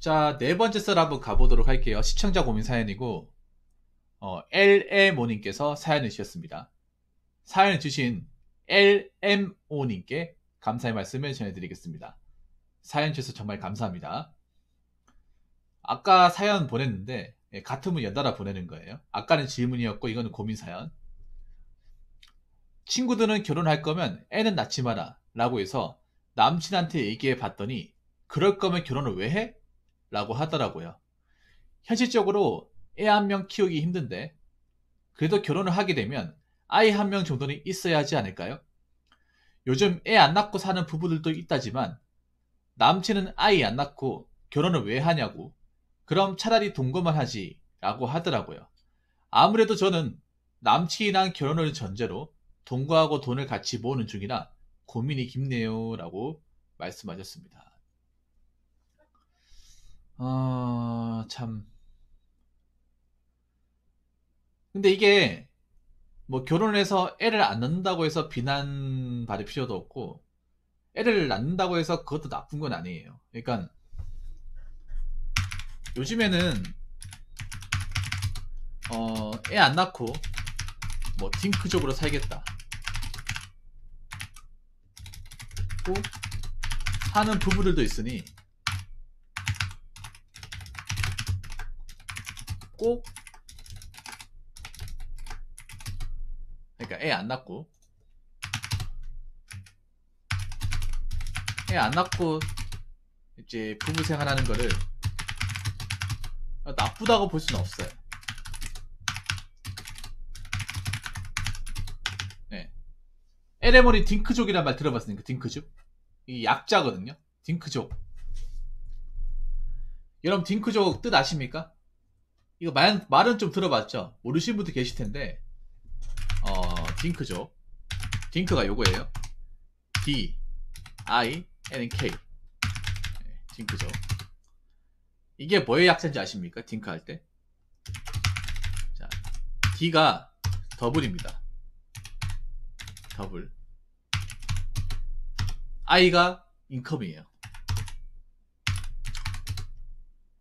자, 네 번째 썰 한번 가보도록 할게요. 시청자 고민 사연이고, LMO님께서 사연을 주셨습니다. 사연을 주신 LMO님께 감사의 말씀을 전해드리겠습니다. 사연 주셔서 정말 감사합니다. 아까 사연 보냈는데, 같은 분 연달아 보내는 거예요. 아까는 질문이었고, 이거는 고민 사연. 친구들은 결혼할 거면 애는 낳지 마라 라고 해서 남친한테 얘기해 봤더니, 그럴 거면 결혼을 왜 해? 라고 하더라고요. 현실적으로 애 한 명 키우기 힘든데 그래도 결혼을 하게 되면 아이 한 명 정도는 있어야 하지 않을까요? 요즘 애 안 낳고 사는 부부들도 있다지만 남친은 아이 안 낳고 결혼을 왜 하냐고, 그럼 차라리 동거만 하지 라고 하더라고요. 아무래도 저는 남친이랑 결혼을 전제로 동거하고 돈을 같이 모으는 중이라 고민이 깊네요 라고 말씀하셨습니다. 참. 근데 이게 뭐 결혼을 해서 애를 안 낳는다고 해서 비난받을 필요도 없고, 애를 낳는다고 해서 그것도 나쁜 건 아니에요. 그러니까 요즘에는 애 안 낳고 뭐 딩크족으로 살겠다 또 사는 부부들도 있으니, 꼭 그러니까 애 안 낳고 이제 부부 생활하는 거를 나쁘다고 볼 수는 없어요. 네. 에레모니 딩크족이란 말 들어봤습니까? 딩크족? 이 약자거든요. 딩크족. 여러분 딩크족 뜻 아십니까? 이거 말은 좀 들어봤죠? 모르시는 분도 계실 텐데, 딩크족. 딩크가 요거예요. D, I, N, K. 네, 딩크족. 이게 뭐의 약자인지 아십니까? 딩크 할 때. 자, D가 더블입니다. 더블. I가 인컴이에요.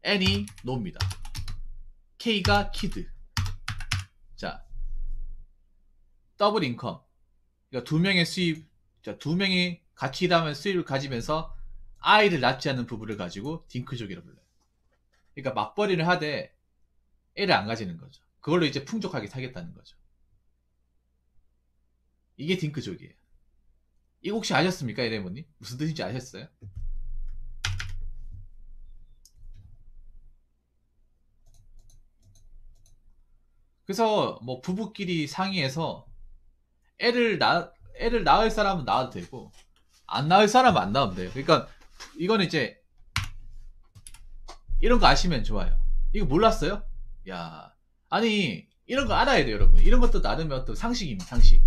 N이 노입니다. K가 키드. 자, 더블 인컴. 그러니까 두 명의 수입, 두 명이 같이 일하면 수입을 가지면서 아이를 낳지 않는 부부를 가지고 딩크족이라고 불러요. 그러니까 맞벌이를 하되 애를 안 가지는 거죠. 그걸로 이제 풍족하게 살겠다는 거죠. 이게 딩크족이에요. 이거 혹시 아셨습니까, 에레모님? 무슨 뜻인지 아셨어요? 그래서 뭐 부부끼리 상의해서 애를 낳을 사람은 낳아도 되고 안 낳을 사람은 안 낳으면 돼요. 그러니까 이거는 이제 이런 거 아시면 좋아요. 이거 몰랐어요? 야, 아니 이런 거 알아야 돼요, 여러분. 이런 것도 나름의 어떤 상식입니다, 상식.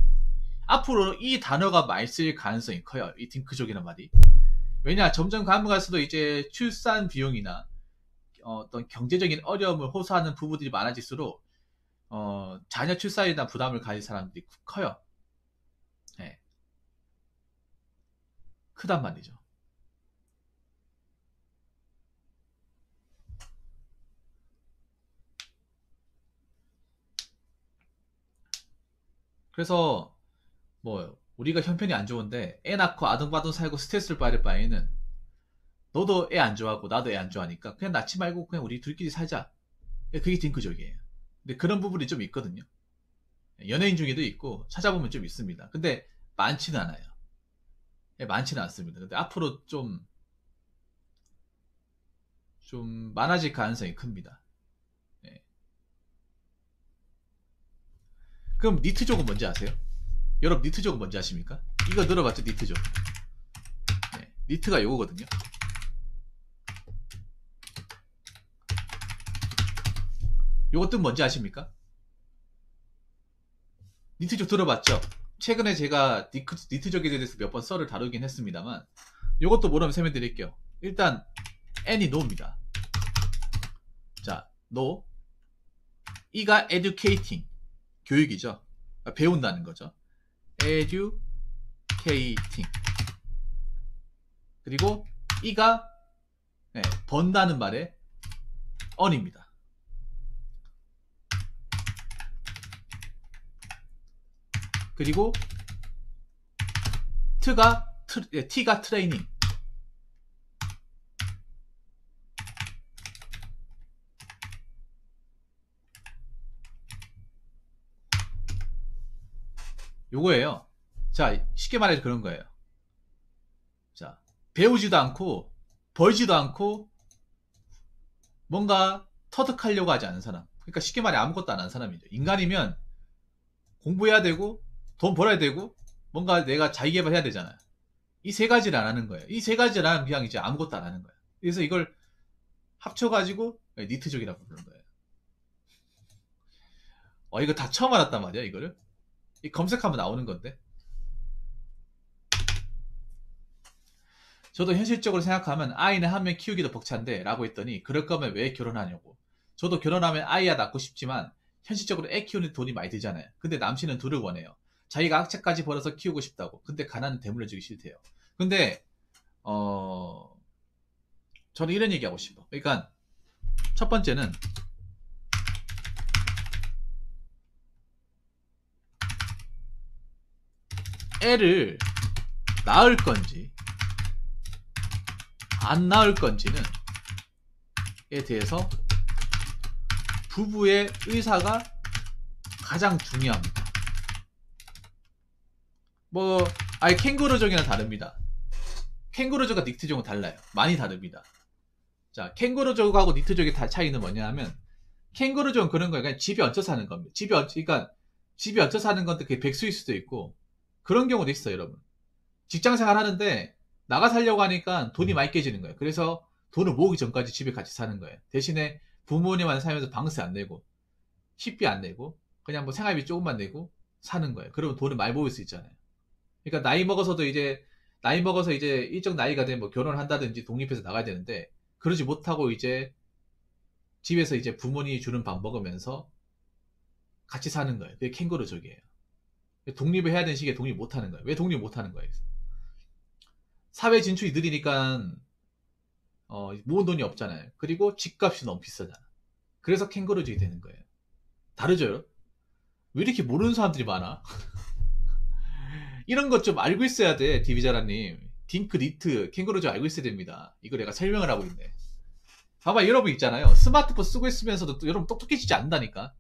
앞으로 이 단어가 많이 쓰일 가능성이 커요, 이 딩크족이란 말이. 왜냐, 점점 가면 갈수록 이제 출산 비용이나 어떤 경제적인 어려움을 호소하는 부부들이 많아질수록 자녀 출산에 대한 부담을 가질 사람들이 커요. 네. 크단 말이죠. 그래서 뭐 우리가 형편이 안 좋은데 애 낳고 아둥바둥 살고 스트레스를 받을 바에는 너도 애 안 좋아하고 나도 애 안 좋아하니까 그냥 낳지 말고 그냥 우리 둘끼리 살자. 그게 딩크족이에요. 근데 그런 부분이 좀 있거든요. 연예인 중에도 있고 찾아보면 좀 있습니다. 근데 많지는 않아요. 많지는 않습니다. 근데 앞으로 좀 많아질 가능성이 큽니다. 예. 그럼 니트족은 뭔지 아세요? 여러분 니트족은 뭔지 아십니까? 이거 들어봤죠? 니트족. 네, 니트가 요거거든요. 요거 뜻 뭔지 아십니까? 니트족 들어봤죠? 최근에 제가 니트족에 대해서 몇 번 썰을 다루긴 했습니다만, 요것도 모르면 설명드릴게요. 일단 N이 no입니다. 자, no. E가 educating, 교육이죠. 배운다는 거죠. educating. 그리고 E가 네, 번다는 말의 earn입니다. 그리고 T가 트레이닝. 요거예요. 자, 쉽게 말해서 그런 거예요. 자, 배우지도 않고 벌지도 않고 뭔가 터득하려고 하지 않은 사람. 그러니까 쉽게 말해 아무것도 안 하는 사람이죠. 인간이면 공부해야 되고 돈 벌어야 되고 뭔가 내가 자기개발해야 되잖아요. 이 세 가지를 안 하는 거예요. 이 세 가지를 안 하면 그냥 이제 아무것도 안 하는 거예요. 그래서 이걸 합쳐가지고 니트족이라고 부르는 거예요. 이거 다 처음 알았단 말이야, 이거를. 이 검색하면 나오는 건데. 저도 현실적으로 생각하면 아이는 한 명 키우기도 벅찬데 라고 했더니 그럴 거면 왜 결혼하냐고. 저도 결혼하면 아이야 낳고 싶지만 현실적으로 애 키우는 돈이 많이 들잖아요. 근데 남친은 둘을 원해요. 자기가 학자까지 벌어서 키우고 싶다고. 근데 가난은 대물러주기 싫대요. 근데 저는 이런 얘기하고 싶어. 그러니까 첫 번째는 애를 낳을 건지 안 낳을 건지는 에 대해서 부부의 의사가 가장 중요합니다. 아예 캥거루족이랑 다릅니다. 캥거루족과 니트족은 달라요. 많이 다릅니다. 자, 캥거루족하고 니트족의 차이는 뭐냐면 캥거루족은 그런 거예요. 그냥 집에 얹혀 사는 겁니다. 그러니까 집에 얹혀 사는 건데 그게 백수일 수도 있고 그런 경우도 있어요, 여러분. 직장생활 하는데 나가 살려고 하니까 돈이 많이 깨지는 거예요. 그래서 돈을 모으기 전까지 집에 같이 사는 거예요. 대신에 부모님한테 살면서 방세 안 내고 식비 안 내고 그냥 뭐 생활비 조금만 내고 사는 거예요. 그러면 돈을 많이 모을 수 있잖아요. 그러니까 나이 먹어서 이제 일정 나이가 되면 뭐 결혼을 한다든지 독립해서 나가야 되는데 그러지 못하고 이제 집에서 이제 부모님이 주는 밥 먹으면서 같이 사는 거예요. 그게 캥거루족이에요. 독립을 해야 되는 시기에 독립 못 하는 거예요. 왜 독립 못 하는 거예요? 사회 진출이 느리니까 모은 돈이 없잖아요. 그리고 집값이 너무 비싸잖아. 그래서 캥거루족이 되는 거예요. 다르죠? 왜 이렇게 모르는 사람들이 많아? 이런 것 좀 알고 있어야 돼, 디비자라님. 딩크, 니트, 캥거루족 알고 있어야 됩니다. 이거 내가 설명을 하고 있네. 봐봐, 여러분 있잖아요. 스마트폰 쓰고 있으면서도 또 여러분 똑똑해지지 않는다니까?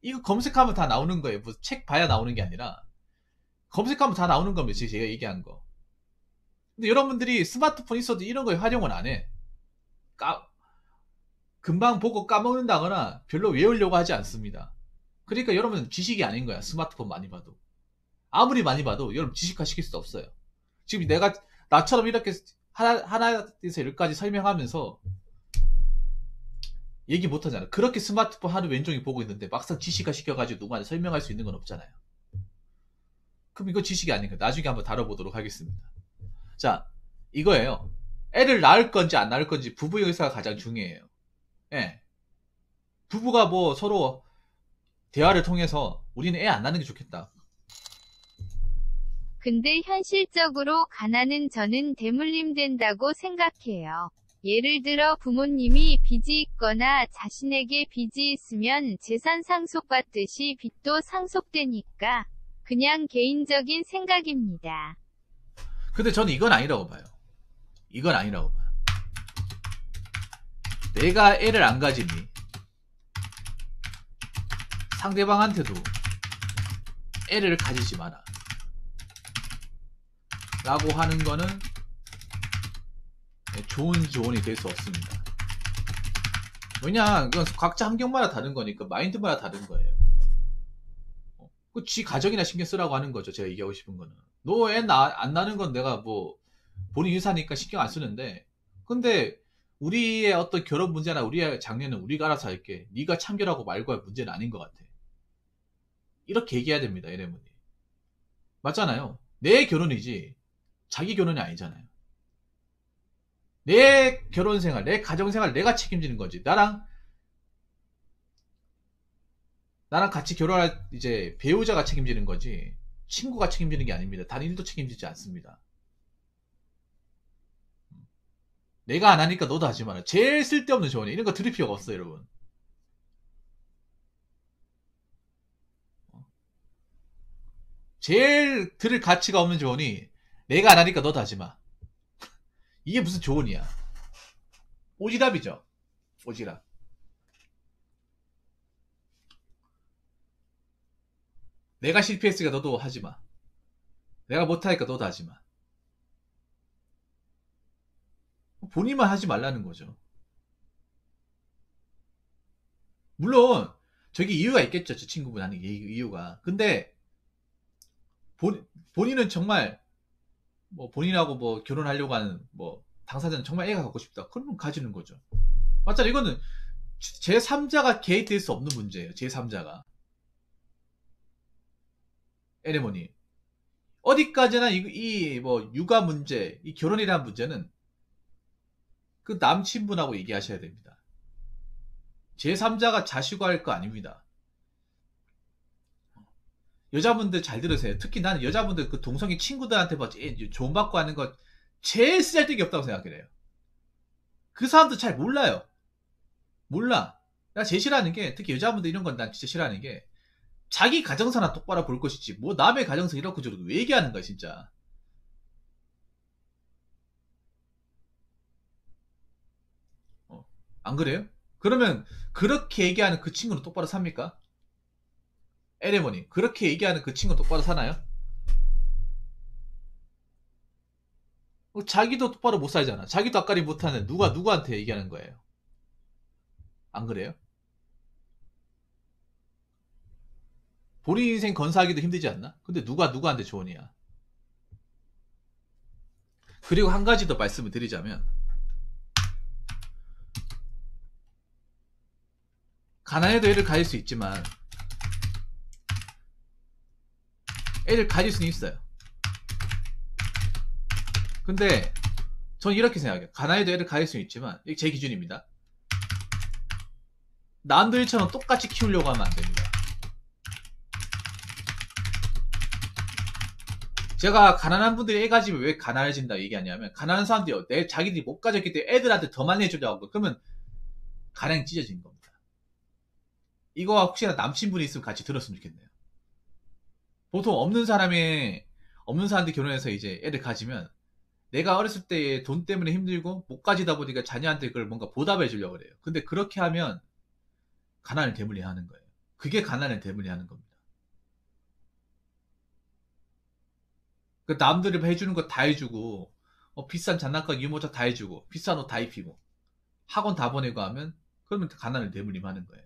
이거 검색하면 다 나오는 거예요. 뭐 책 봐야 나오는 게 아니라. 검색하면 다 나오는 겁니다. 제가 얘기한 거. 근데 여러분들이 스마트폰 있어도 이런 거에 활용을 안 해. 금방 보고 까먹는다거나 별로 외우려고 하지 않습니다. 그러니까 여러분 지식이 아닌 거야. 스마트폰 많이 봐도. 아무리 많이 봐도 여러분 지식화 시킬 수 없어요. 지금 나처럼 이렇게 하나에서 열까지 설명하면서 얘기 못하잖아. 그렇게 스마트폰 하루 왼종일 보고 있는데 막상 지식화 시켜가지고 누구한테 설명할 수 있는 건 없잖아요. 그럼 이거 지식이 아닌가. 나중에 한번 다뤄보도록 하겠습니다. 자, 이거예요. 애를 낳을 건지 안 낳을 건지 부부의 의사가 가장 중요해요. 예. 부부가 뭐 서로 대화를 통해서 우리는 애 안 낳는 게 좋겠다. 근데 현실적으로 가난은 저는 대물림 된다고 생각해요. 예를 들어 부모님이 빚이 있거나 자신에게 빚이 있으면 재산 상속받듯이 빚도 상속되니까 그냥 개인적인 생각입니다. 근데 저는 이건 아니라고 봐요. 이건 아니라고 봐요. 내가 애를 안 가지니 상대방한테도 애를 가지지 마라 라고 하는 거는 좋은 조언이 될 수 없습니다. 왜냐, 그건 각자 환경마다 다른 거니까 마인드마다 다른 거예요. 지 가정이나 신경 쓰라고 하는 거죠. 제가 얘기하고 싶은 거는. 너 애 안 낳는 건 내가 뭐 본인 의사니까 신경 안 쓰는데, 근데 우리의 어떤 결혼 문제나 우리의 장래는 우리가 알아서 할게. 네가 참결하고 말고 할 문제는 아닌 것 같아. 이렇게 얘기해야 됩니다. 여러분이. 맞잖아요. 내 결혼이지 자기 결혼이 아니잖아요. 내 결혼생활, 내 가정생활 내가 책임지는 거지. 나랑 같이 결혼할 이제 배우자가 책임지는 거지 친구가 책임지는 게 아닙니다. 단 1도 책임지지 않습니다. 내가 안 하니까 너도 하지 마라. 제일 쓸데없는 조언이 이런 거 들을 필요가 없어요, 여러분. 제일 들을 가치가 없는 조언이 내가 안 하니까 너도 하지 마. 이게 무슨 조언이야? 오지랖이죠. 오지랖. 내가 실패했으니까 너도 하지 마. 내가 못하니까 너도 하지 마. 본인만 하지 말라는 거죠. 물론 저기 이유가 있겠죠. 저 친구분 하는 이유가. 근데 본인은 정말 뭐 본인하고 뭐 결혼하려고 하는 뭐 당사자는 정말 애가 갖고 싶다. 그러면 가지는 거죠. 맞잖아. 이거는 제3자가 개입될 수 없는 문제예요. 제3자가. 에레모니. 어디까지나 이 뭐 육아 문제, 이 결혼이라는 문제는 그 남친분하고 얘기하셔야 됩니다. 제3자가 자시고 할 거 아닙니다. 여자분들 잘 들으세요. 특히 나는 여자분들 그 동성애 친구들한테 뭐 조언받고 하는 거 제일 쓸데기 없다고 생각해요. 그 사람도 잘 몰라요. 몰라. 나 제일 싫어하는 게 특히 여자분들 이런 건 난 진짜 싫어하는 게 자기 가정사나 똑바로 볼 것이지 뭐 남의 가정사 이렇고 저렇고 왜 얘기하는 거야 진짜. 안 그래요? 그러면 그렇게 얘기하는 그 친구는 똑바로 삽니까? 에레머니 그렇게 얘기하는 그 친구는 똑바로 사나요? 자기도 똑바로 못 살잖아. 자기도 앞가림 못하는 누가 누구한테 얘기하는 거예요? 안 그래요? 본인 인생 건사하기도 힘들지 않나? 근데 누가 누구한테 조언이야? 그리고 한 가지 더 말씀을 드리자면 가난해도 애를 가질 수 있지만 애를 가질 수는 있어요. 근데 전 이렇게 생각해요. 가난해도 애를 가질 수는 있지만 이게 제 기준입니다. 남들처럼 똑같이 키우려고 하면 안 됩니다. 제가 가난한 분들이 애 가지면 왜 가난해진다 얘기하냐면 가난한 사람들이 자기들이 못 가졌기 때문에 애들한테 더 많이 해주려고 하고 그러면 가량이 찢어지는 겁니다. 이거 혹시나 남친분이 있으면 같이 들었으면 좋겠네요. 보통 없는 사람한테 결혼해서 이제 애를 가지면 내가 어렸을 때 돈 때문에 힘들고 못 가지다 보니까 자녀한테 그걸 뭔가 보답해 주려고 그래요. 근데 그렇게 하면 가난을 대물림하는 거예요. 그게 가난을 대물림하는 겁니다. 그 남들이 해주는 거 다 해주고 비싼 장난감 유모차 다 해주고 비싼 옷 다 입히고 학원 다 보내고 하면 그러면 가난을 대물림하는 거예요.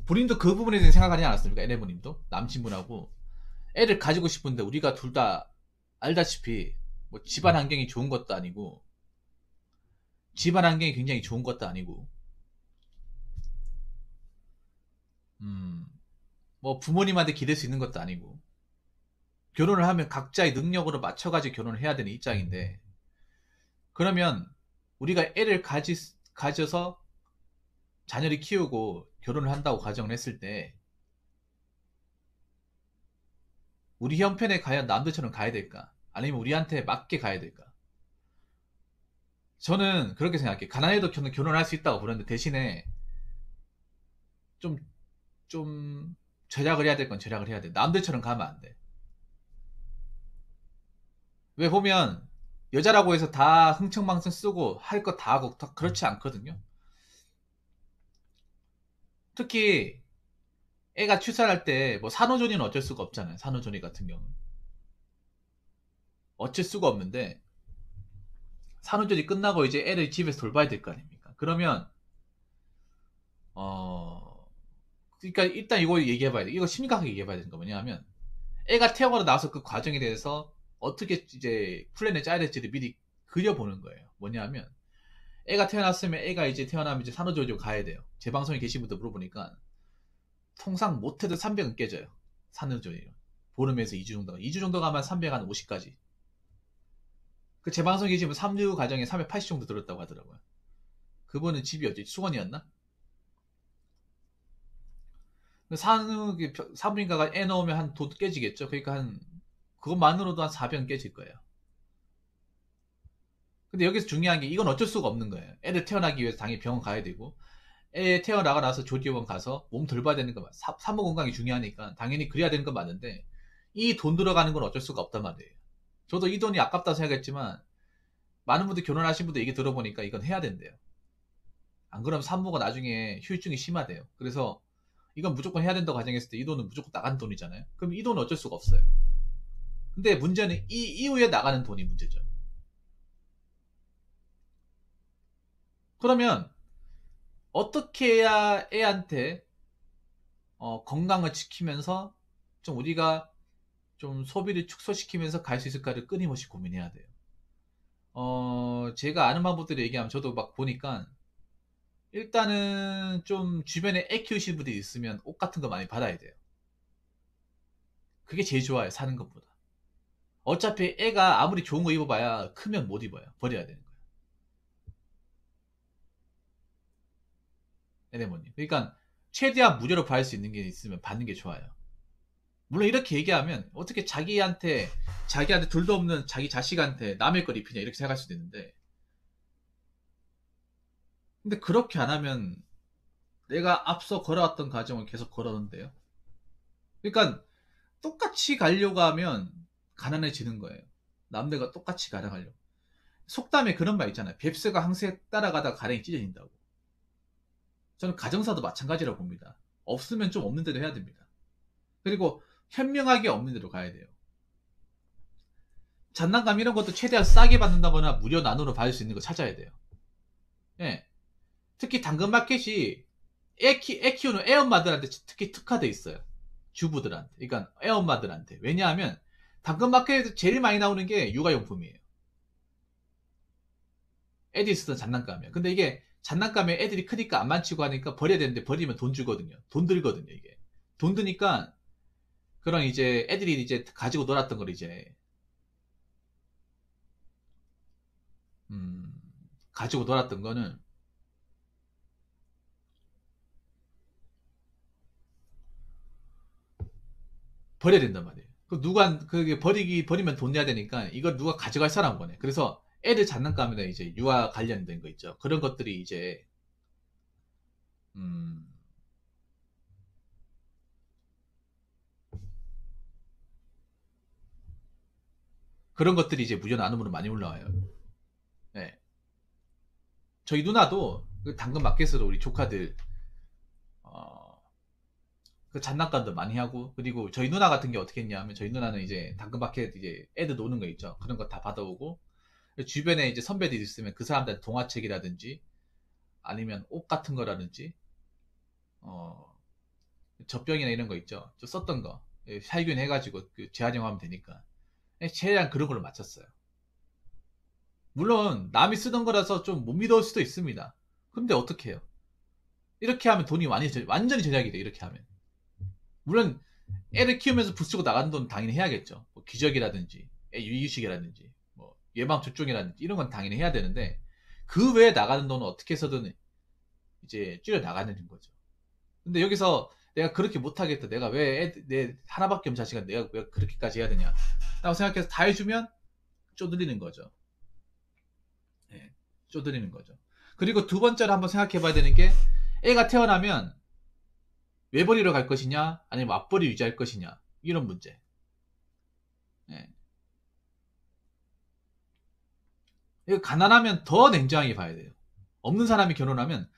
본인도 그 부분에 대해 생각하지 않았습니까? 에레모님도 남친분하고 애를 가지고 싶은데 우리가 둘 다 알다시피 뭐 집안 환경이 좋은 것도 아니고 집안 환경이 굉장히 좋은 것도 아니고 뭐 부모님한테 기댈 수 있는 것도 아니고 결혼을 하면 각자의 능력으로 맞춰가지고 결혼을 해야 되는 입장인데 그러면 우리가 애를 가져서 자녀를 키우고 결혼을 한다고 가정을 했을 때 우리 형편에 과연 남들처럼 가야 될까? 아니면 우리한테 맞게 가야 될까? 저는 그렇게 생각해요. 가난해도 결혼할 수 있다고 그러는데 대신에 좀, 좀 절약을 해야 될 건 절약을 해야 돼. 남들처럼 가면 안 돼. 왜 보면 여자라고 해서 다 흥청망청 쓰고 할 거 다 하고 다 그렇지 않거든요. 특히 애가 출산할 때 뭐 산후조리는 어쩔 수가 없잖아요. 산후조리 같은 경우는. 어쩔 수가 없는데 산후조리 끝나고 이제 애를 집에서 돌봐야 될 거 아닙니까? 그러면 그러니까 일단 이거 얘기해봐야 돼. 이거 심각하게 얘기해봐야 되는 거 뭐냐면 애가 태어나고 나서 그 과정에 대해서 어떻게 이제 플랜을 짜야 될지를 미리 그려보는 거예요. 뭐냐면 애가 태어났으면 애가 이제 태어나면 이제 산후조리로 가야 돼요. 제 방송에 계신 분들 물어보니까 통상 못해도 300은 깨져요. 산후조리로. 보름에서 2주 정도. 2주 정도 가면 300 한 50까지. 그 제 방송에 계시면 3류 가정에 380 정도 들었다고 하더라고요. 그분은 집이 어디 수건이었나? 산후인가가 애 넣으면 한 도 깨지겠죠. 그러니까 그것만으로도 한 400은 깨질 거예요. 근데 여기서 중요한 게 이건 어쩔 수가 없는 거예요. 애를 태어나기 위해서 당연히 병원 가야 되고 애 태어나고 나서 조리원 가서 몸 돌봐야 되는 거 산모 건강이 중요하니까 당연히 그래야 되는 건 맞는데 이 돈 들어가는 건 어쩔 수가 없단 말이에요. 저도 이 돈이 아깝다 생각했지만 많은 분들 결혼하신 분들 얘기 들어보니까 이건 해야 된대요. 안 그러면 산모가 나중에 후유증이 심하대요. 그래서 이건 무조건 해야 된다고 가정했을 때 이 돈은 무조건 나가는 돈이잖아요. 그럼 이 돈은 어쩔 수가 없어요. 근데 문제는 이 이후에 나가는 돈이 문제죠. 그러면 어떻게 해야 애한테 건강을 지키면서 좀 우리가 좀 소비를 축소시키면서 갈 수 있을까를 끊임없이 고민해야 돼요. 제가 아는 방법들을 얘기하면 저도 막 보니까 일단은 좀 주변에 애 키우시는 분들이 있으면 옷 같은 거 많이 받아야 돼요. 그게 제일 좋아요, 사는 것보다. 어차피 애가 아무리 좋은 거 입어봐야 크면 못 입어요. 버려야 되는 거예요. 애네모님. 그러니까 최대한 무료로 받을 수 있는 게 있으면 받는 게 좋아요. 물론 이렇게 얘기하면 어떻게 자기한테 둘도 없는 자기 자식한테 남의 걸 입히냐 이렇게 생각할 수도 있는데 근데 그렇게 안 하면 내가 앞서 걸어왔던 과정을 계속 걸었는데요. 그러니까 똑같이 가려고 하면 가난해지는 거예요. 남들과 똑같이 가려고. 속담에 그런 말 있잖아요. 뱁새가 항새 따라가다가 가랭이 찢어진다고. 저는 가정사도 마찬가지라고 봅니다. 없으면 좀 없는 대로 해야 됩니다. 그리고 현명하게 없는 대로 가야 돼요. 장난감 이런 것도 최대한 싸게 받는다거나 무료 나눔으로 받을 수 있는 거 찾아야 돼요. 예. 특히 당근마켓이 애 키우는 애엄마들한테 특히 특화돼 있어요. 주부들한테. 그러니까 애엄마들한테. 왜냐하면 당근마켓에서 제일 많이 나오는 게 육아용품이에요. 애들이 쓰던 장난감이에요. 근데 이게 장난감에 애들이 크니까 안 만지고 하니까 버려야 되는데 버리면 돈 주거든요. 돈 들거든요, 이게. 돈 드니까 그런 이제 애들이 이제 가지고 놀았던 걸 이제 가지고 놀았던 거는 버려야 된단 말이에요. 그게 버리면 돈 내야 되니까 이걸 누가 가져갈 사람 거네. 그래서 애들 장난감이나 이제 유아 관련된 거 있죠. 그런 것들이 이제, 음, 그런 것들이 이제 무료 나눔으로 많이 올라와요. 네. 저희 누나도 그 당근 마켓으로 우리 조카들, 어, 그 장난감도 많이 하고, 그리고 저희 누나 같은 게 어떻게 했냐면, 저희 누나는 이제 당근 마켓 이제 애들 노는 거 있죠. 그런 거 다 받아오고, 주변에 이제 선배들이 있으면 그 사람들 동화책이라든지, 아니면 옷 같은 거라든지, 어, 젖병이나 이런 거 있죠. 저 썼던 거. 예, 살균 해가지고 그 재활용하면 되니까. 예, 최대한 그런 걸로 맞췄어요. 물론 남이 쓰던 거라서 좀 못 믿을 수도 있습니다. 근데 어떻게 해요? 이렇게 하면 돈이 완전히 절약이 돼, 이렇게 하면. 물론 애를 키우면서 부쓰고 나가는 돈 당연히 해야겠죠. 뭐 기저귀라든지, 애 유유식이라든지, 뭐 예방 접종이라든지 이런 건 당연히 해야 되는데 그 외에 나가는 돈은 어떻게 해서든 이제 줄여 나가는 거죠. 근데 여기서 내가 그렇게 못하겠다. 내가 내 하나밖에 없는 자식은 내가 왜 그렇게까지 해야 되냐. 라고 생각해서 다 해주면 쪼들리는 거죠. 예, 쪼들리는 거죠. 그리고 두 번째로 한번 생각해 봐야 되는 게 애가 태어나면 외벌이로 갈 것이냐, 아니면 맞벌이 유지할 것이냐. 이런 문제. 예. 이거 가난하면 더 냉정하게 봐야 돼요. 없는 사람이 결혼하면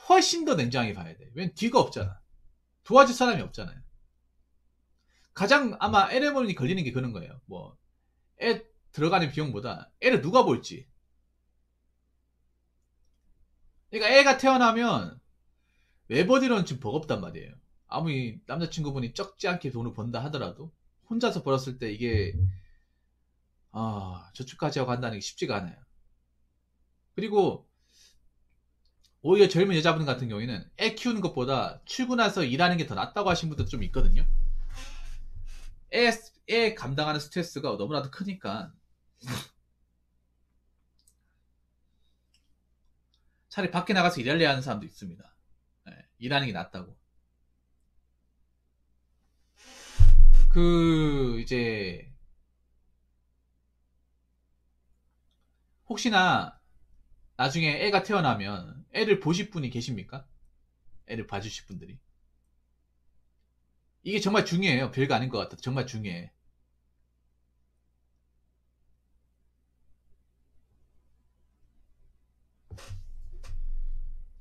훨씬 더 냉정하게 봐야 돼요. 왜냐면 뒤가 없잖아. 도와줄 사람이 없잖아요. 가장 아마 LM원이 걸리는 게 그런 거예요. 뭐, 애 들어가는 비용보다 애를 누가 볼지. 그러니까 애가 태어나면 외벌이로는 지금 버겁단 말이에요. 아무리 남자친구분이 적지 않게 돈을 번다 하더라도 혼자서 벌었을 때 이게 저축까지 하고 한다는 게 쉽지가 않아요. 그리고 오히려 젊은 여자분 같은 경우에는 애 키우는 것보다 출근해서 일하는 게 더 낫다고 하신 분도 좀 있거든요. 애 감당하는 스트레스가 너무나도 크니까 차라리 밖에 나가서 일할래 하는 사람도 있습니다. 네, 일하는 게 낫다고. 그 이제 혹시나 나중에 애가 태어나면 애를 보실 분이 계십니까? 애를 봐주실 분들이. 이게 정말 중요해요. 별거 아닌 것 같아도 정말 중요해.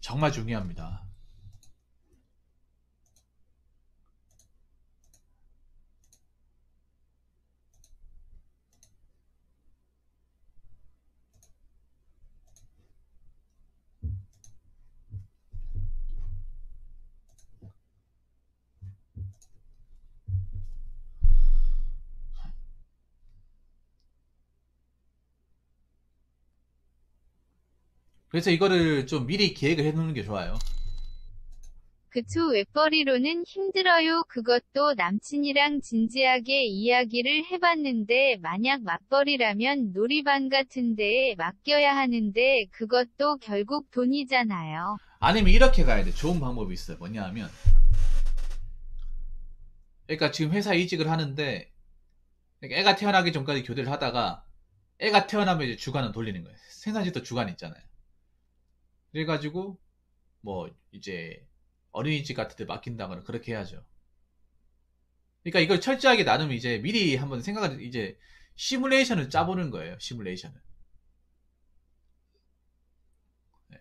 정말 중요합니다. 그래서 이거를 좀 미리 계획을 해놓는 게 좋아요. 그쵸. 외벌이로는 힘들어요. 그것도 남친이랑 진지하게 이야기를 해봤는데 만약 맞벌이라면 놀이방 같은 데에 맡겨야 하는데 그것도 결국 돈이잖아요. 아니면 이렇게 가야 돼. 좋은 방법이 있어요. 뭐냐 하면, 그러니까 지금 회사 이직을 하는데, 그러니까 애가 태어나기 전까지 교대를 하다가, 애가 태어나면 이제 주간은 돌리는 거예요. 생산시도 주간 있잖아요. 그래가지고, 뭐, 이제, 어린이집 같은 데 맡긴다거나 그렇게 해야죠. 그러니까 이걸 철저하게 나누면 이제 미리 한번 생각을, 이제, 시뮬레이션을 짜보는 거예요. 시뮬레이션을. 네.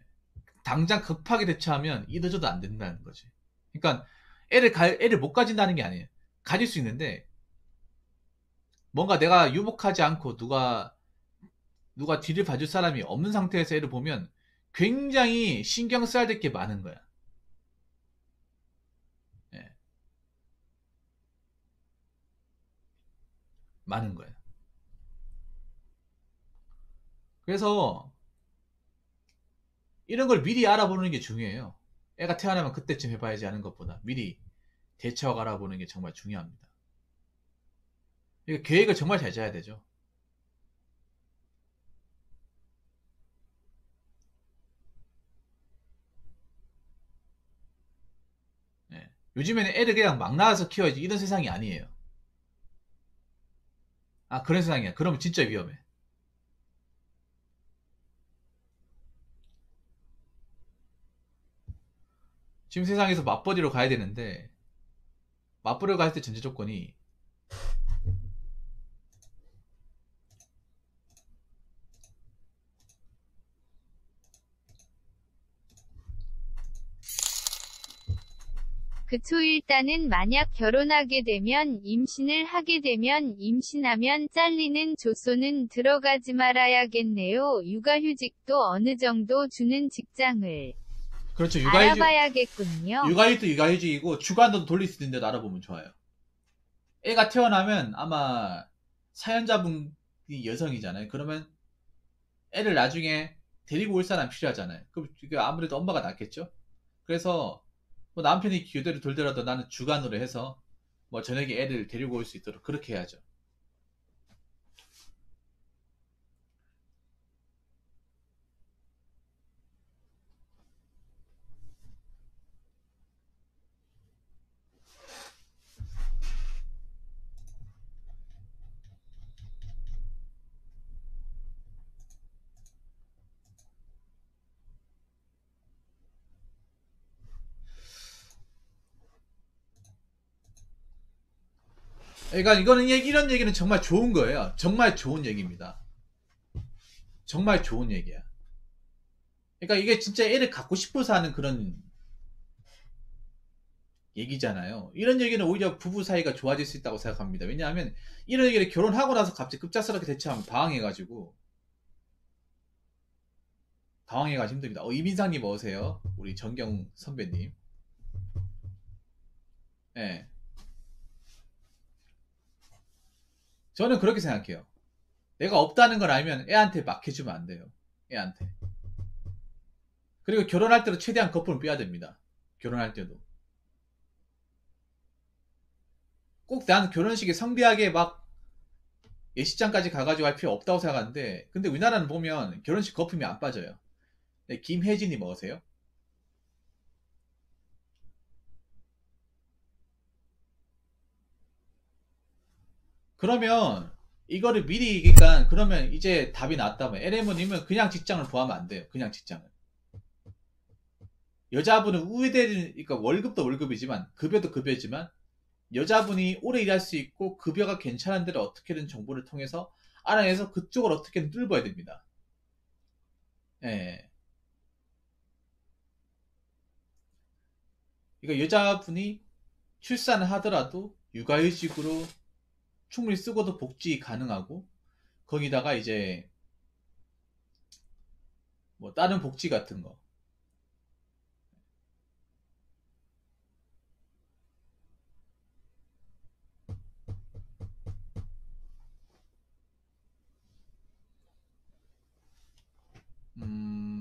당장 급하게 대처하면 이도저도 안 된다는 거지. 그러니까 애를 못 가진다는 게 아니에요. 가질 수 있는데 뭔가 내가 유복하지 않고 누가 뒤를 봐줄 사람이 없는 상태에서 애를 보면 굉장히 신경 써야 될 게 많은 거야. 예, 많은 거야. 그래서 이런 걸 미리 알아보는 게 중요해요. 애가 태어나면 그때쯤 해봐야지 하는 것보다 미리 대처하고 알아보는 게 정말 중요합니다. 그러니까 계획을 정말 잘 짜야 되죠. 예. 요즘에는 애를 그냥 막 낳아서 키워야지 이런 세상이 아니에요. 아, 그런 세상이야. 그러면 진짜 위험해. 지금 세상에서 맞벌이로 가야 되는데, 맞벌이로 갈 때 전제 조건이, 그쵸. 일단은 만약 결혼하게 되면 임신을 하게 되면 임신하면 잘리는 조소는 들어가지 말아야겠네요. 육아휴직도 어느 정도 주는 직장을 그렇죠. 알아봐야겠군요. 육아휴직도 육아휴직이고, 주간도 돌릴 수 있는데 알아보면 좋아요. 애가 태어나면 아마 사연자분이 여성이잖아요. 그러면 애를 나중에 데리고 올 사람 필요하잖아요. 그럼 이게 아무래도 엄마가 낫겠죠? 그래서 뭐 남편이 교대를 돌더라도 나는 주간으로 해서 뭐 저녁에 애를 데리고 올 수 있도록 그렇게 해야죠. 그러니까 이런 얘기는 정말 좋은 거예요. 정말 좋은 얘기입니다. 정말 좋은 얘기야. 그러니까 이게 진짜 애를 갖고 싶어서 하는 그런 얘기잖아요. 이런 얘기는 오히려 부부 사이가 좋아질 수 있다고 생각합니다. 왜냐하면 이런 얘기를 결혼하고 나서 갑자기 급작스럽게 대처하면 당황해가지고 힘듭니다. 이민상님 어서오세요. 우리 정경 선배님. 예. 저는 그렇게 생각해요. 내가 없다는 걸 알면 애한테 맡겨주면 안 돼요. 애한테. 그리고 결혼할 때도 최대한 거품을 빼야 됩니다. 결혼할 때도. 꼭 난 결혼식에 성대하게 막 예식장까지 가가지고 할 필요 없다고 생각하는데, 근데 우리나라는 보면 결혼식 거품이 안 빠져요. 네, 김혜진이 먹으세요? 그러면 이거를 미리, 그러니까, 그러면 이제 답이 나왔다면, LM님은 그냥 직장을 구하면 안 돼요. 그냥 직장을. 여자분은 우대되는, 그러니까 월급도 월급이지만, 급여도 급여지만, 여자분이 오래 일할 수 있고, 급여가 괜찮은 데를 어떻게든 정보를 통해서 알아내서 그쪽을 어떻게든 뚫어야 됩니다. 예. 그러니까 여자분이 출산을 하더라도 육아휴직으로 충분히 쓰고도 복지 가능하고, 거기다가 이제 뭐 다른 복지 같은 거.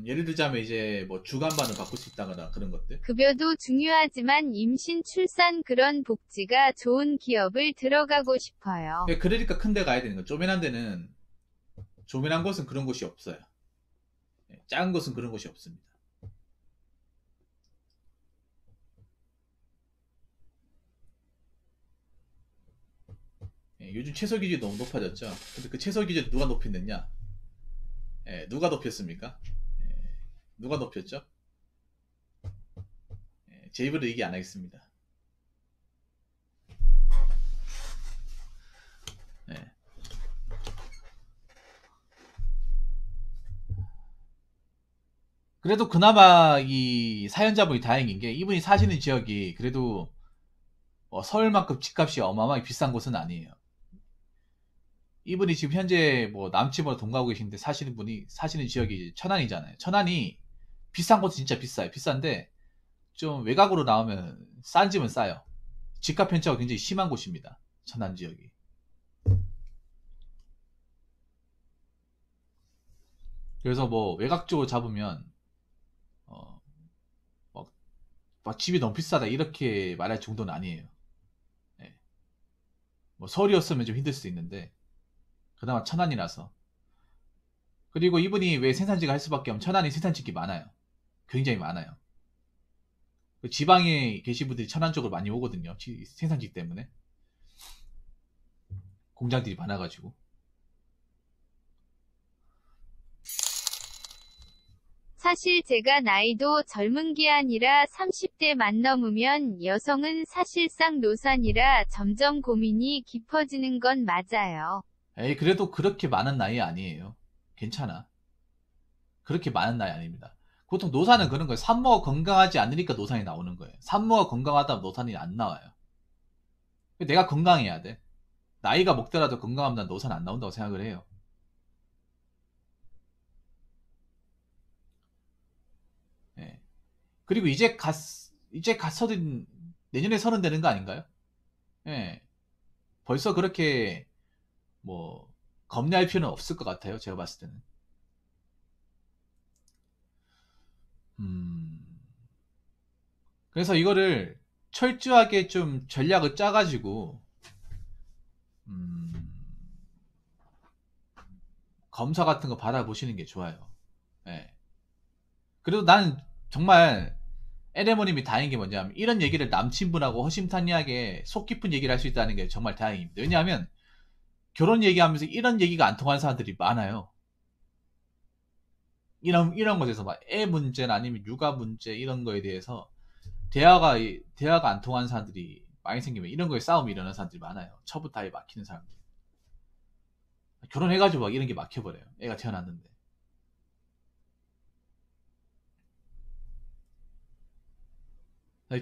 예를 들자면 이제 뭐 주간반을 바꿀 수 있다거나 그런 것들. 급여도 중요하지만 임신, 출산 그런 복지가 좋은 기업을 들어가고 싶어요. 그러니까 큰 데 가야 되는 거. 조그만한 곳은 그런 곳이 없어요. 작은 곳은 그런 곳이 없습니다. 요즘 최소 기준이 너무 높아졌죠. 근데 그 최소 기준 누가 높였느냐? 누가 높였습니까? 누가 높였죠? 제 입으로 얘기 안 하겠습니다. 그래도 그나마 이 사연자분이 다행인 게 이분이 사시는 지역이 그래도 서울만큼 집값이 어마어마하게 비싼 곳은 아니에요. 이분이 지금 현재 뭐 남친보다 돈 가고 계신데 사시는 지역이 천안이잖아요. 천안이 비싼 곳은 진짜 비싸요. 비싼데 좀 외곽으로 나오면 싼 집은 싸요. 집값 편차가 굉장히 심한 곳입니다. 천안 지역이. 그래서 뭐 외곽 쪽으로 잡으면 막, 막 집이 너무 비싸다 이렇게 말할 정도는 아니에요. 예. 뭐 서울이었으면 좀 힘들 수도 있는데 그나마 천안이라서. 그리고 이분이 왜 생산직을 할 수밖에 없면 천안이 생산직이 많아요. 굉장히 많아요. 그 지방에 계신 분들이 천안 쪽으로 많이 오거든요. 생산직 때문에. 공장들이 많아가지고. 사실 제가 나이도 젊은 게 아니라 30대만 넘으면 여성은 사실상 노산이라 점점 고민이 깊어지는 건 맞아요. 에이, 그래도 그렇게 많은 나이 아니에요. 괜찮아. 그렇게 많은 나이 아닙니다. 보통 노산은 그런 거예요. 산모가 건강하지 않으니까 노산이 나오는 거예요. 산모가 건강하다면 노산이 안 나와요. 내가 건강해야 돼. 나이가 먹더라도 건강하면 난 노산 안 나온다고 생각을 해요. 예. 그리고 이제 갓 서른, 내년에 서른 되는 거 아닌가요? 예. 벌써 그렇게, 뭐, 겁내할 필요는 없을 것 같아요. 제가 봤을 때는. 음. 그래서 이거를 철저하게 좀 전략을 짜가지고, 음, 검사 같은 거 받아보시는 게 좋아요. 예. 그래도 난 정말 LMO님이 다행인 게 뭐냐면 이런 얘기를 남친분하고 허심탄회하게 속 깊은 얘기를 할 수 있다는 게 정말 다행입니다. 왜냐하면 결혼 얘기하면서 이런 얘기가 안 통하는 사람들이 많아요. 이런 것에서 막 애 문제나 아니면 육아 문제 이런 거에 대해서 대화가 안 통하는 사람들이 많이 생기면 이런 거에 싸움이 일어나는 사람들이 많아요. 처부타에 막히는 사람들. 결혼해가지고 막 이런 게 막혀버려요. 애가 태어났는데.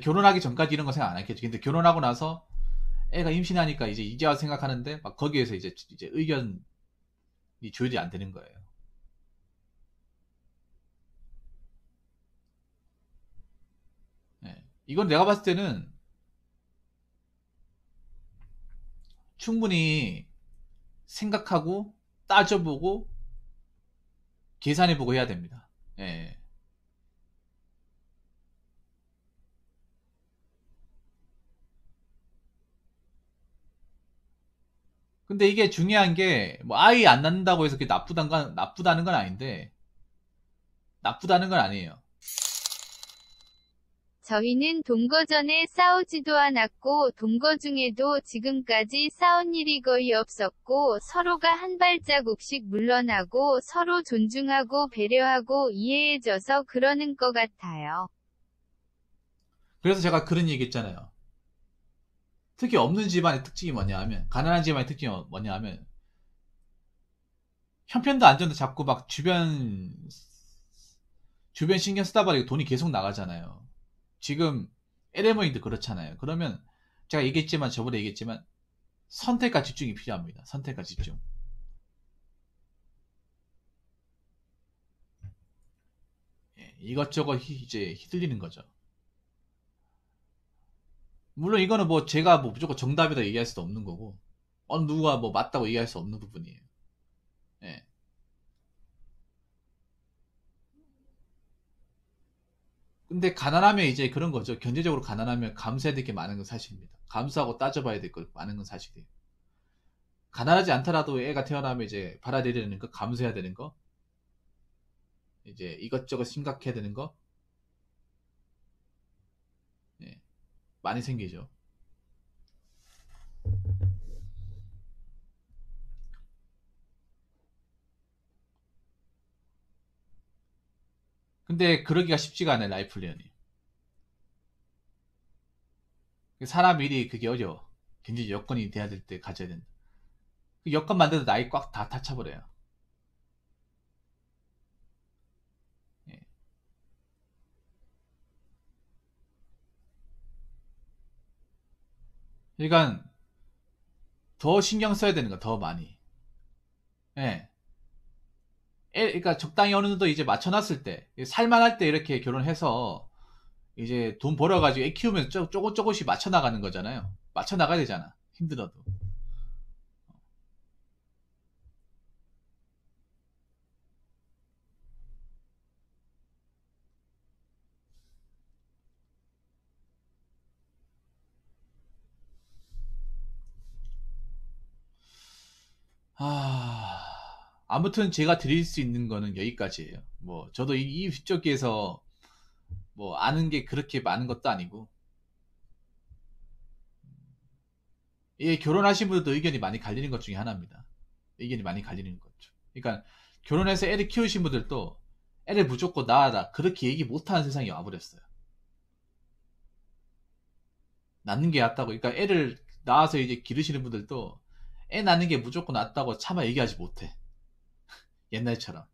결혼하기 전까지 이런 거 생각 안 했겠지. 근데 결혼하고 나서 애가 임신하니까 이제 와 생각하는데 막 거기에서 이제 의견이 조율이 안 되는 거예요. 네. 이건 내가 봤을 때는 충분히 생각하고 따져보고 계산해보고 해야 됩니다. 예. 근데 이게 중요한 게, 뭐, 아이 안 낳는다고 해서 그게 나쁘다는 건 아닌데, 나쁘다는 건 아니에요. 저희는 동거 전에 싸우지도 않았고 동거 중에도 지금까지 싸운 일이 거의 없었고 서로가 한 발자국씩 물러나고 서로 존중하고 배려하고 이해해줘서 그러는 것 같아요. 그래서 제가 그런 얘기 했잖아요. 특히 없는 집안의 특징이 뭐냐 하면, 가난한 집안의 특징이 뭐냐 하면, 형편도 안 좋은데 자꾸 막 주변 신경 쓰다 보니까 돈이 계속 나가잖아요. 지금 LMO인도 그렇잖아요. 그러면 제가 얘기했지만, 저번에 얘기했지만, 선택과 집중이 필요합니다. 선택과 집중. 예, 이것저것 이제 휘둘리는 거죠. 물론 이거는 뭐 제가 뭐 무조건 정답이다 얘기할 수도 없는 거고, 어느 누가 뭐 맞다고 얘기할 수 없는 부분이에요. 예. 근데 가난하면 이제 그런 거죠. 경제적으로 가난하면 감수해야 될 게 많은 건 사실입니다. 감수하고 따져봐야 될 거 많은 건 사실이에요. 가난하지 않더라도 애가 태어나면 이제 받아들여야 되는 거, 감수해야 되는 거, 이제 이것저것 심각해야 되는 거, 예, 많이 생기죠. 근데 그러기가 쉽지가 않아요, 라이프 플랜이. 사람 일이 그게 어려워. 굉장히 여건이 돼야 될 때 가져야 된다. 그 여건 만들어도 나이 꽉 다 타쳐버려요. 예. 그러니까 더 신경 써야 되는 거, 더 많이. 예. 그러니까 적당히 어느 정도 이제 맞춰놨을 때, 살만할 때 이렇게 결혼해서 이제 돈 벌어가지고 애 키우면 조금씩 맞춰나가는 거잖아요. 맞춰나가야 되잖아. 힘들어도. 아무튼 제가 드릴 수 있는 거는 여기까지예요. 뭐, 저도 이쪽에서 뭐, 아는 게 그렇게 많은 것도 아니고, 이게 결혼하신 분들도 의견이 많이 갈리는 것 중에 하나입니다. 의견이 많이 갈리는 거죠. 그러니까, 결혼해서 애를 키우신 분들도 애를 무조건 낳아라. 그렇게 얘기 못하는 세상이 와버렸어요. 낳는 게 낫다고. 그러니까 애를 낳아서 이제 기르시는 분들도 애 낳는 게 무조건 낫다고 차마 얘기하지 못해. 옛날처럼.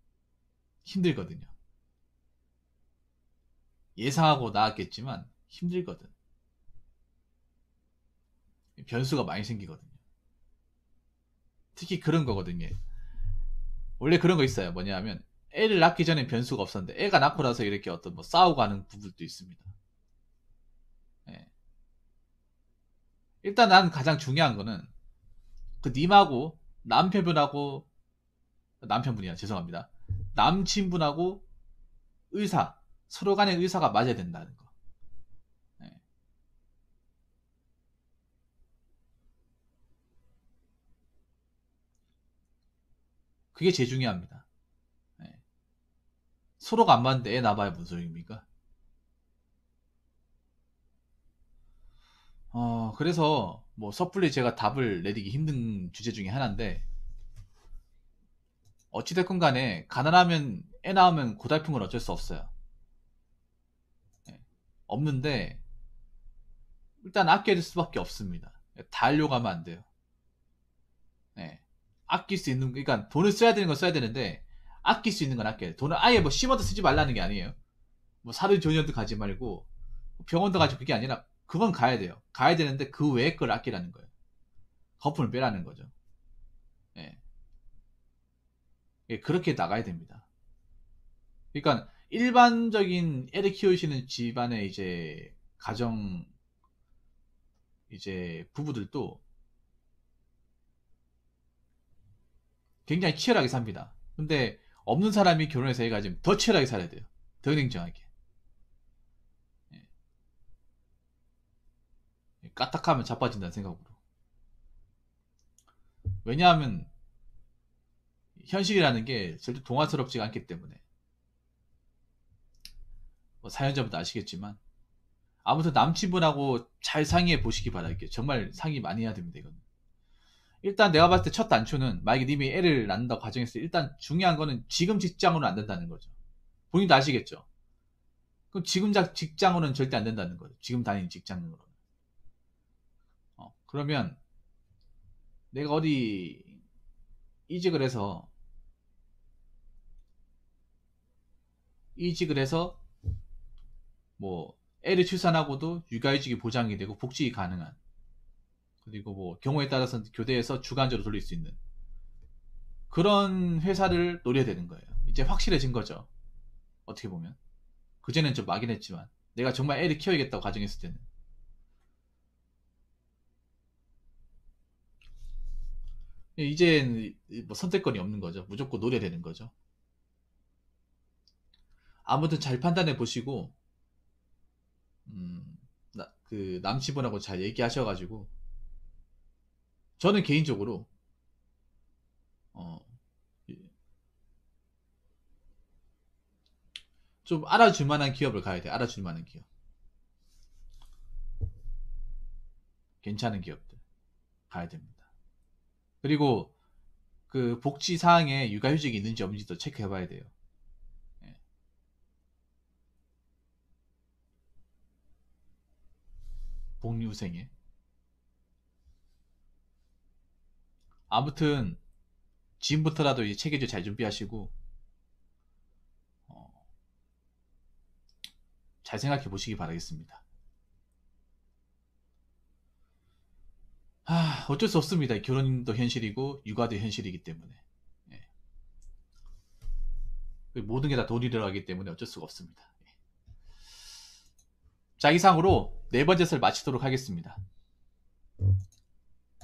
힘들거든요. 예상하고 나왔겠지만 힘들거든. 변수가 많이 생기거든요. 특히 그런 거거든요. 원래 그런 거 있어요. 뭐냐 하면 애를 낳기 전에 변수가 없었는데 애가 낳고 나서 이렇게 어떤 뭐 싸우고 하는 부분도 있습니다. 예. 일단 난 가장 중요한 거는 그 님하고 남편분이야 죄송합니다. 남친분하고 서로 간의 의사가 맞아야 된다는 거. 예. 그게 제일 중요합니다. 예. 서로가 안 맞는데 애 낳아봐야 무슨 소용입니까? 그래서 뭐 섣불리 제가 답을 내리기 힘든 주제 중에 하나인데 어찌됐건 간에 가난하면 애 낳으면 고달픈 건 어쩔 수 없어요. 예. 없는데 일단 아껴야 될 수밖에 없습니다. 다 하려고 하면 안 돼요. 예. 아낄 수 있는 그러니까 돈을 써야 되는 건 써야 되는데 아낄 수 있는 건 아껴야 돼. 돈을 아예 뭐 씹어도 쓰지 말라는 게 아니에요. 뭐 사료 조연도 가지 말고 병원도 가지 그게 아니라 그건 가야 돼요. 가야 되는데 그 외의 걸 아끼라는 거예요. 거품을 빼라는 거죠. 예. 예, 그렇게 나가야 됩니다. 그러니까 일반적인 애를 키우시는 집안의 이제 가정 이제 부부들도 굉장히 치열하게 삽니다. 근데 없는 사람이 결혼해서 애가 지금 더 치열하게 살아야 돼요. 더 냉정하게. 예, 까딱하면 자빠진다는 생각으로. 왜냐하면 현실이라는 게 절대 동화스럽지가 않기 때문에. 뭐 사연자분도 아시겠지만 아무튼 남친분하고 잘 상의해 보시기 바랄게요. 정말 상의 많이 해야 됩니다, 이거는. 일단 내가 봤을 때 첫 단초는 만약에 님이 애를 낳는다고 가정했을 때 일단 중요한 거는 지금 직장으로는 안 된다는 거죠. 본인도 아시겠죠? 그럼 지금 직장으로는 절대 안 된다는 거죠. 지금 다니는 직장으로는. 그러면 내가 어디 이직을 해서 뭐 애를 출산하고도 육아휴직이 보장이 되고 복직이 가능한, 그리고 뭐 경우에 따라서는 교대에서 주간제로 돌릴 수 있는 그런 회사를 노려야 되는 거예요. 이제 확실해진 거죠. 어떻게 보면 그전엔 좀 막연했지만 내가 정말 애를 키워야겠다고 가정했을 때는 이제는 뭐 선택권이 없는 거죠. 무조건 노려야 되는 거죠. 아무튼 잘 판단해 보시고 그 남친분하고 잘 얘기하셔가지고 저는 개인적으로 어, 좀 알아줄 만한 기업을 가야 돼. 알아줄 만한 기업. 괜찮은 기업들 가야 됩니다. 그리고 그 복지 사항에 육아휴직이 있는지 없는지도 체크해 봐야 돼요. 예. 복리후생에. 아무튼 지금부터라도 이 체계주 잘 준비하시고 어, 잘 생각해 보시기 바라겠습니다. 어쩔 수 없습니다. 결혼도 현실이고 육아도 현실이기 때문에 예. 모든 게 다 돈이 들어가기 때문에 어쩔 수가 없습니다. 예. 자, 이상으로 네 번째 설 마치도록 하겠습니다.